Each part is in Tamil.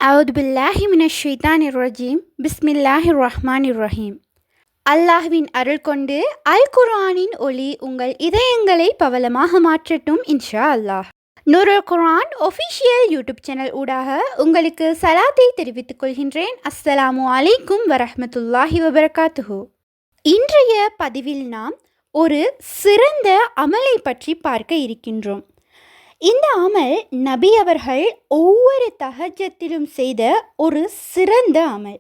அவுது பில்லாஹி மினஷ் ஷைத்தானிர் ரஜீம் பிஸ்மில்லாஹிர் ரஹ்மானிர் ரஹீம். அல்லாஹ்வின் அருள் கொண்டு அல் குர்ஆனின் ஒளி உங்கள் இதயங்களை பவளமாக மாற்றட்டும் இன்ஷா அல்லாஹ். நூருல் குர்ஆன் ஒஃபிஷியல் யூடியூப் சேனல் ஊடாக உங்களுக்கு சலாத்தை தெரிவித்துக் கொள்கின்றேன். அஸ்ஸலாமு அலைக்கும் வரஹ்மத்துல்லாஹி வபரகாத்துஹு. இன்றைய பதிவில் நாம் ஒரு சிறந்த அமலை பற்றி பார்க்க இருக்கின்றோம். இந்த அமல் நபி அவர்கள் ஒவ்வொரு தஹஜத்திலும் செய்த ஒரு சிறந்த அமல்.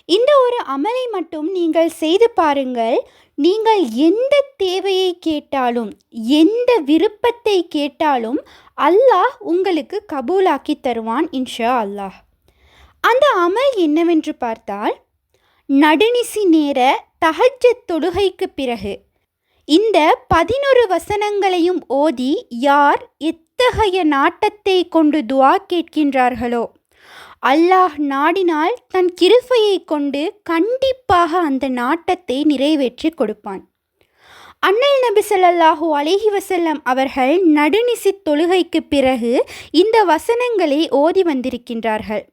இந்த ஒரு அமலை மட்டும் நீங்கள் செய்து பாருங்கள். நீங்கள் எந்த தேவையை கேட்டாலும் எந்த விருப்பத்தை கேட்டாலும் அல்லாஹ் உங்களுக்கு கபூலாக்கி தருவான் இன்ஷா அல்லாஹ். அந்த அமல் என்னவென்று பார்த்தால், நடுநிசி நேர தஹஜ்ஜத் தொழுகைக்கு பிறகு இந்த 11 வசனங்களையும் ஓதி யார் எத்தகைய நாட்டத்தை கொண்டு துஆ கேட்கின்றார்களோ, அல்லாஹ் நாடினால் தன் கிருபையை கொண்டு கண்டிப்பாக அந்த நாட்டத்தை நிறைவேற்றி கொடுப்பான். அண்ணல் நபி ஸல்லல்லாஹு அலைஹி வஸல்லம் அவர்கள் நடுநிசி தொழுகைக்கு பிறகு இந்த வசனங்களை ஓதி வந்திருக்கின்றார்கள்.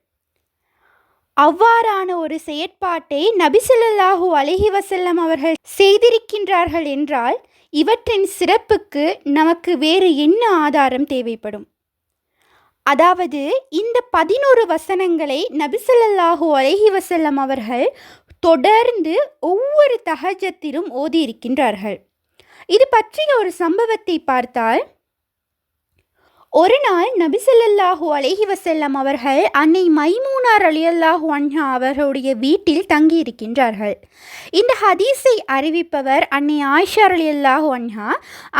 அவ்வாறான ஒரு செயற்பாட்டை நபி ஸல்லல்லாஹு அலைஹி வஸல்லம் அவர்கள் செய்திருக்கின்றார்கள் என்றால் இவற்றின் சிறப்புக்கு நமக்கு வேறு என்ன ஆதாரம் தேவைப்படும்? அதாவது இந்த 11 வசனங்களை நபி ஸல்லல்லாஹு அலைஹி வஸல்லம் அவர்கள் தொடர்ந்து ஒவ்வொரு தஹஜத்திலும் ஓதி இருக்கின்றார்கள். இது பற்றிய ஒரு சம்பவத்தை பார்த்தால், ஒரு நாள் நபி ஸல்லல்லாஹு அலைஹி வஸல்லம் அவர்கள் அன்னை மைமூனா ரலியல்லாஹு அன்ஹா அவர்களுடைய வீட்டில் தங்கியிருக்கின்றார்கள். இந்த ஹதீஸை அறிவிப்பவர் அன்னை ஆயிஷா ரலியல்லாஹு அன்ஹா.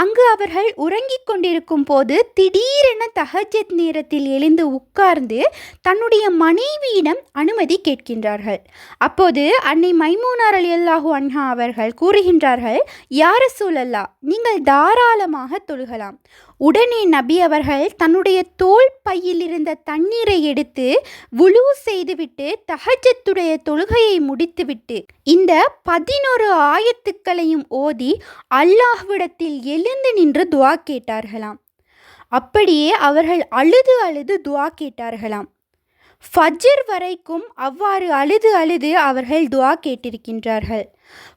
அங்கு அவர்கள் உறங்கிக் கொண்டிருக்கும் போது திடீரென தஹஜ்ஜத் நேரத்தில் எழுந்து உட்கார்ந்து தன்னுடைய மனைவியிடம் அனுமதி கேட்கின்றார்கள். அப்போது அன்னை மைமூனா ரலியல்லாஹு அன்ஹா அவர்கள் கூறுகின்றார்கள், யா ரசூலல்லாஹ், நீங்கள் தாராளமாக தொழுகலாம். உடனே நபி அவர்கள் தன்னுடைய தோள் பையில் இருந்த தண்ணீரை எடுத்து வுலூ செய்துவிட்டு தஹஜ்ஜத்துடைய தொழுகையை முடித்துவிட்டு இந்த 11 ஆயத்துக்களையும் ஓதி அல்லாஹ்விடத்தில் எழுந்து நின்று துஆ கேட்டார்களாம். அப்படியே அவர்கள் அழுது அழுது துஆ கேட்டார்களாம். ஃபஜ்ர் வரைக்கும் அவ்வாறு அழுது அழுது அவர்கள் துஆ கேட்டிருக்கின்றார்கள்.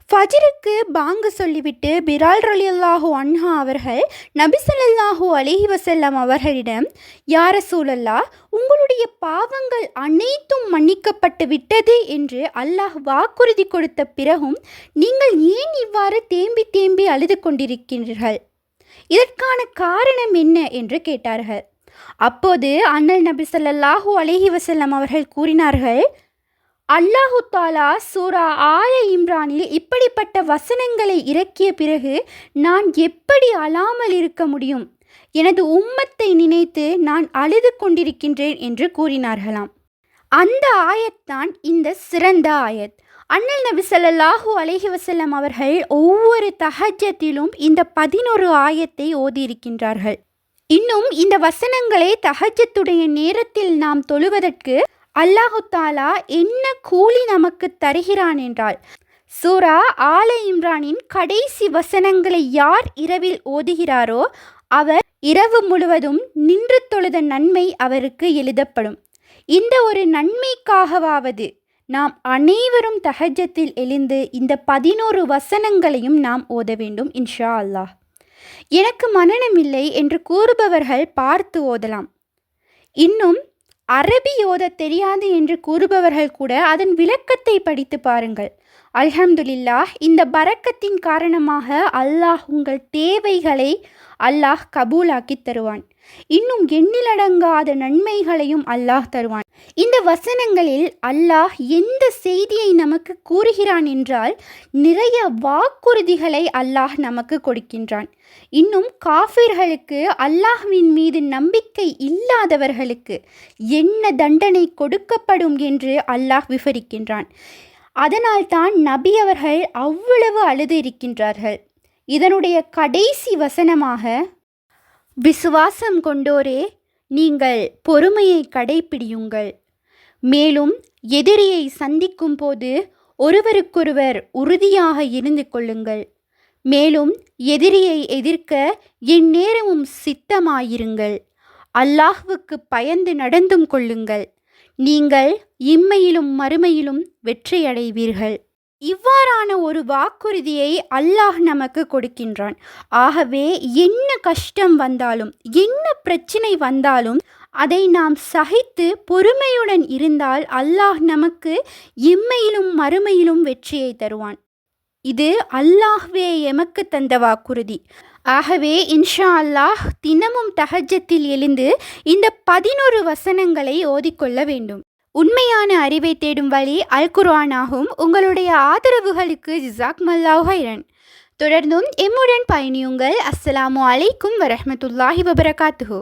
ஃபஜ்ருக்கு பாங்கு சொல்லிவிட்டு பிலால் ரலியல்லாஹு அன்ஹா அவர்கள் நபி ஸல்லல்லாஹு அலைஹி வஸல்லம் அவர்களிடம், யா ரசூலல்லாஹ், உங்களுடைய பாவங்கள் அனைத்தும் மன்னிக்கப்பட்டு விட்டது என்று அல்லாஹ் வாக்குறுதி கொடுத்த பிறகும் நீங்கள் ஏன் இவ்வாறு தேம்பி தேம்பி அழுது கொண்டிருக்கிறீர்கள்? இதற்கான காரணம் என்ன என்று கேட்டார்கள். அப்போது அண்ணல் நபி ஸல்லல்லாஹு அலைஹி வஸல்லம் அவர்கள் கூறினார்கள், அல்லாஹு தாலா சூரா ஆல இம்ரானில் இப்படிப்பட்ட வசனங்களை இறக்கிய பிறகு நான் எப்படி அழாமல் இருக்க முடியும்? எனது உம்மத்தை நினைத்து நான் அழுது கொண்டிருக்கின்றேன் என்று கூறினார்களாம். அந்த ஆயத்தான் இந்த சிறந்த ஆயத். அண்ணல் நபி ஸல்லல்லாஹு அலைஹி வஸல்லம் அவர்கள் ஒவ்வொரு தஹஜ்ஜத்திலும் இந்த 11 ஆயத்தை ஓதியிருக்கின்றார்கள். இன்னும் இந்த வசனங்களை தஹஜ்ஜத்துடைய நேரத்தில் நாம் தொழுவதற்கு அல்லாஹு தாலா என்ன கூலி நமக்கு தருகிறான் என்றால், சூரா ஆல இம்ரானின் கடைசி வசனங்களை யார் இரவில் ஓதுகிறாரோ அவர் இரவு முழுவதும் நின்று தொழுத நன்மை அவருக்கு எழுதப்படும். இந்த ஒரு நன்மைக்காகவாவது நாம் அனைவரும் தஹஜ்ஜத்தில் எழுந்து இந்த 11 வசனங்களையும் நாம் ஓத வேண்டும் இன்ஷா அல்லாஹ். எனக்கு மனனமில்லை என்று கூறுபவர்கள் பார்த்து ஓதலாம். இன்னும் அரபி ஓத தெரியாது என்று கூறுபவர்கள் கூட அதன் விளக்கத்தை படித்து பாருங்கள். அல்ஹம்துலில்லாஹ், இந்த பரக்கத்தின் காரணமாக அல்லாஹ் உங்கள் தேவைகளை அல்லாஹ் கபூலாக்கி தருவான். இன்னும் எண்ணிலடங்காத நன்மைகளையும் அல்லாஹ் தருவான். இந்த வசனங்களில் அல்லாஹ் எந்த செய்தியை நமக்கு கூறுகிறான் என்றால், நிறைய வாக்குறுதிகளை அல்லாஹ் நமக்கு கொடுக்கின்றான். இன்னும் காஃபிர்களுக்கு, அல்லாஹ்வின் மீது நம்பிக்கை இல்லாதவர்களுக்கு என்ன தண்டனை கொடுக்கப்படும் என்று அல்லாஹ் விவரிக்கின்றான். அதனால்தான் நபி அவர்கள் அவ்வளவு அழுது இருக்கின்றார்கள். இதனுடைய கடைசி வசனமாக, விசுவாசம் கொண்டோரே, நீங்கள் பொறுமையை கடைப்பிடியுங்கள். மேலும் எதிரியை சந்திக்கும் போது ஒருவருக்கொருவர் உறுதியாக இருந்து கொள்ளுங்கள். மேலும் எதிரியை எதிர்க்க எந்நேரமும் சித்தமாயிருங்கள். அல்லாஹ்வுக்கு பயந்து நடந்தும் கொள்ளுங்கள். நீங்கள் இம்மையிலும் மறுமையிலும் வெற்றியடைவீர்கள். இவ்வாறான ஒரு வாக்குறுதியை அல்லாஹ் நமக்கு கொடுக்கின்றான். ஆகவே என்ன கஷ்டம் வந்தாலும், என்ன பிரச்சனை வந்தாலும் அதை நாம் சகித்து பொறுமையுடன் இருந்தால் அல்லாஹ் நமக்கு இம்மையிலும் மறுமையிலும் வெற்றியை தருவான். இது அல்லாஹ்வே எமக்கு தந்த வாக்குறுதி. ஆகவே இன்ஷா அல்லாஹ் தினமும் தஹஜ்ஜத்தில் எழுந்து இந்த 11 வசனங்களை ஓதிக்கொள்ள வேண்டும். உண்மையான அறிவை தேடும் வழி அல் குர்ஆன் ஆகும். உங்களுடைய ஆதரவுகளுக்கு ஜிசாக்மல்லாஹு ஹைரன். தொடர்ந்தும் எம்முடன் பயணியுங்கள். அஸ்ஸலாமு அலைக்கும் வரஹ்மத்துல்லாஹி வபரகாத்துஹு.